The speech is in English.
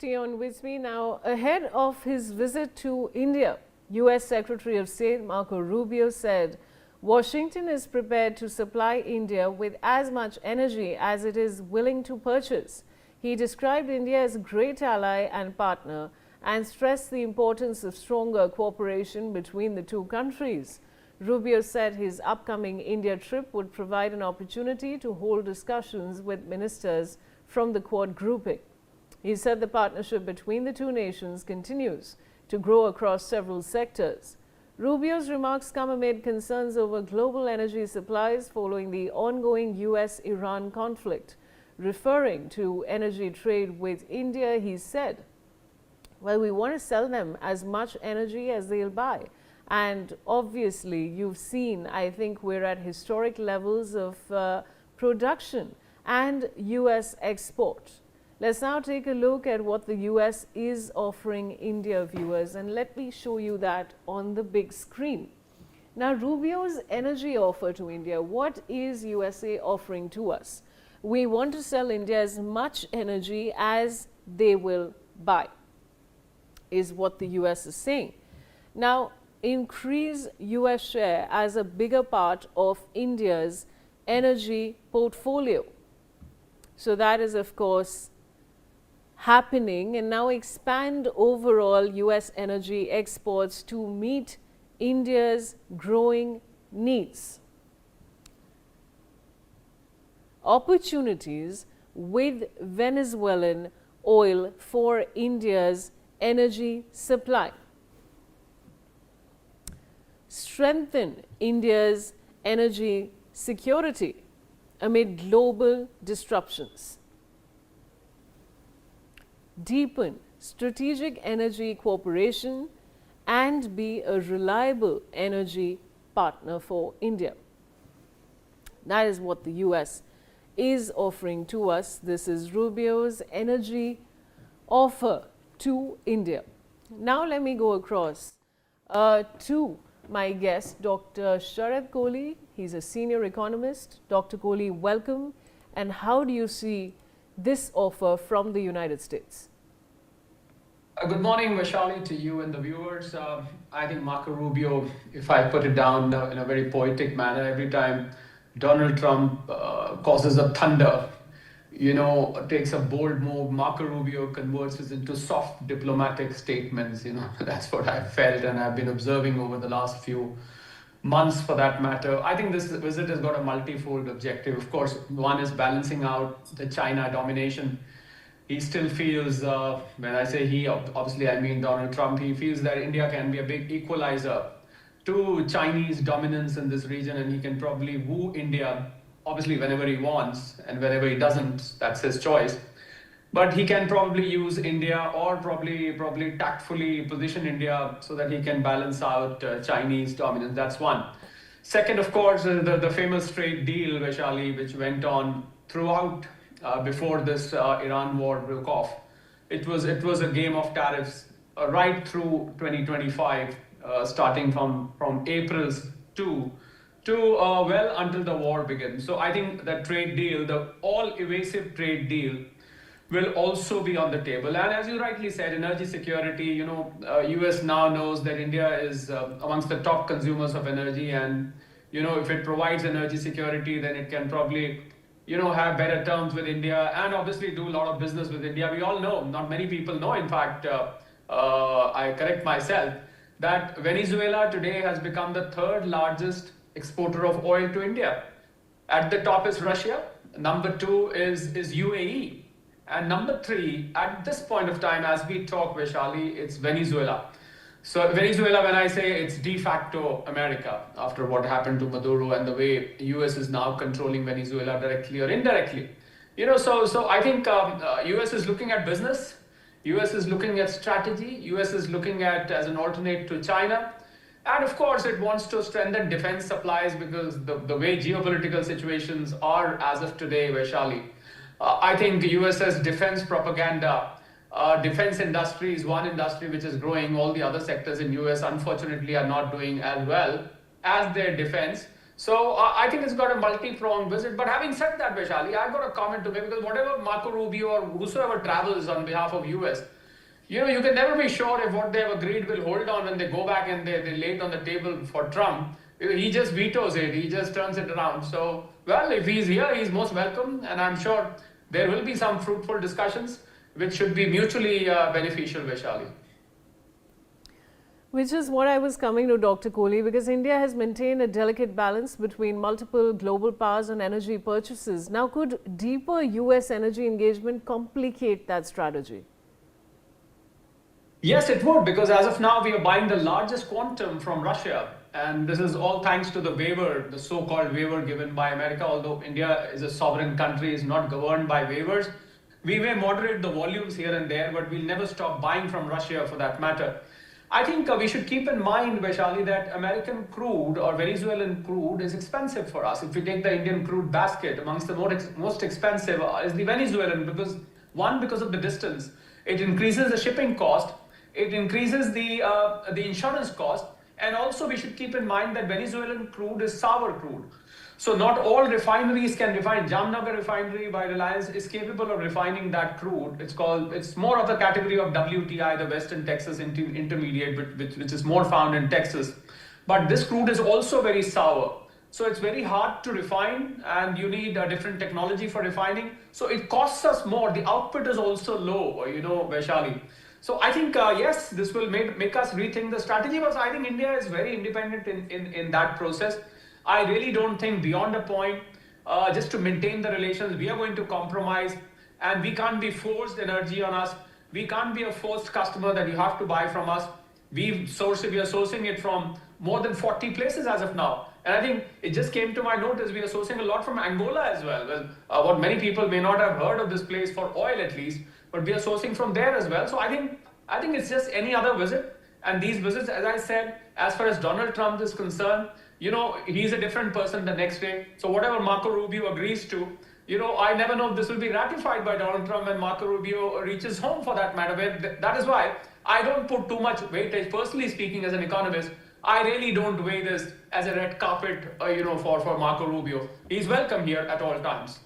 Stay on with me now. Ahead of his visit to India, U.S. Secretary of State Marco Rubio said Washington is prepared to supply India with as much energy as it is willing to purchase. He described India as a great ally and partner and stressed the importance of stronger cooperation between the two countries. Rubio said his upcoming India trip would provide an opportunity to hold discussions with ministers from the Quad grouping. He said the partnership between the two nations continues to grow across several sectors. Rubio's remarks come amid concerns over global energy supplies following the ongoing US-Iran conflict. Referring to energy trade with India, he said, well, we want to sell them as much energy as they'll buy. And obviously, you've seen, I think we're at historic levels of production and US export. Let's now take a look at what the US is offering India viewers, and let me show you that on the big screen. Now, Rubio's energy offer to India, what is USA offering to us? We want to sell India as much energy as they will buy, is what the US is saying. Now, increase US share as a bigger part of India's energy portfolio. So that is, of course, happening, and now expand overall US energy exports to meet India's growing needs. Opportunities with Venezuelan oil for India's energy supply. Strengthen India's energy security amid global disruptions. Deepen strategic energy cooperation and be a reliable energy partner for India. That is what the US is offering to us. This is Rubio's energy offer to India. Now let me go across to my guest, Dr. Sharad Kohli. He's a senior economist. Dr. Kohli, welcome. And how do you see this offer from the United States? Good morning, Vaishali, to you and the viewers. I think Marco Rubio, if I put it down in a very poetic manner, every time Donald Trump causes a thunder, takes a bold move, Marco Rubio converts it into soft diplomatic statements. That's what I've felt and I've been observing over the last few months for that matter. I think this visit has got a multifold objective. Of course, one is balancing out the China domination. He still feels, when I say he, obviously I mean Donald Trump, he feels that India can be a big equalizer to Chinese dominance in this region, and he can probably woo India, obviously whenever he wants, and whenever he doesn't, that's his choice. But he can probably use India or probably tactfully position India so that he can balance out Chinese dominance. That's one. Second, of course, the famous trade deal, Vaishali, which went on throughout before this Iran war broke off. It was a game of tariffs right through 2025, starting from April to well until the war begins. So I think that trade deal, the all-evasive trade deal, will also be on the table. And as you rightly said, energy security, US now knows that India is amongst the top consumers of energy, and if it provides energy security, then it can probably have better terms with India and obviously do a lot of business with India. We all know, not many people know, in fact, I correct myself, that Venezuela today has become the third largest exporter of oil to India. At the top is Russia, number two is UAE, and number three, at this point of time, as we talk, Vaishali, it's Venezuela. So Venezuela, when I say it's de facto America, after what happened to Maduro and the way US is now controlling Venezuela directly or indirectly. So I think US is looking at business, US is looking at strategy, US is looking at as an alternate to China. And of course, it wants to strengthen defense supplies because the way geopolitical situations are as of today, Vaishali, I think US's defense propaganda, defense industry is one industry which is growing. All the other sectors in US, unfortunately, are not doing as well as their defense. So I think it's got a multi-pronged visit. But having said that, Vaishali, I've got a comment to make because whatever Marco Rubio or whosoever travels on behalf of US, you can never be sure if what they have agreed will hold on when they go back and they lay it on the table for Trump. He just vetoes it. He just turns it around. So, well, if he's here, he's most welcome. And I'm sure there will be some fruitful discussions which should be mutually beneficial, Vaishali. Which is what I was coming to, Dr. Kohli, because India has maintained a delicate balance between multiple global powers on energy purchases. Now, could deeper US energy engagement complicate that strategy? Yes, it would, because as of now, we are buying the largest quantum from Russia. And this is all thanks to the waiver, the so-called waiver given by America. Although India is a sovereign country, is not governed by waivers. We may moderate the volumes here and there, but we'll never stop buying from Russia for that matter. I think we should keep in mind, Vaishali, that American crude or Venezuelan crude is expensive for us. If we take the Indian crude basket, amongst the most expensive is the Venezuelan because one, because of the distance, it increases the shipping cost, it increases the insurance cost, and also we should keep in mind that Venezuelan crude is sour crude. So not all refineries can refine. Jamnagar refinery by Reliance is capable of refining that crude. It's more of the category of WTI, the Western Texas Intermediate, which is more found in Texas. But this crude is also very sour. So it's very hard to refine and you need a different technology for refining. So it costs us more. The output is also low, Vaishali. So I think, yes, this will make us rethink the strategy, but I think India is very independent in that process. I really don't think beyond a point, just to maintain the relations, we are going to compromise and we can't be forced energy on us. We can't be a forced customer that you have to buy from us. We are sourcing it from more than 40 places as of now. And I think it just came to my notice, we are sourcing a lot from Angola as well. Well, what many people may not have heard of this place for oil at least, but we are sourcing from there as well. So I think it's just any other visit. And these visits, as I said, as far as Donald Trump is concerned, he's a different person the next day. So whatever Marco Rubio agrees to, I never know if this will be ratified by Donald Trump when Marco Rubio reaches home for that matter. That is why I don't put too much weightage. Personally speaking, as an economist, I really don't weigh this as a red carpet, for Marco Rubio. He's welcome here at all times.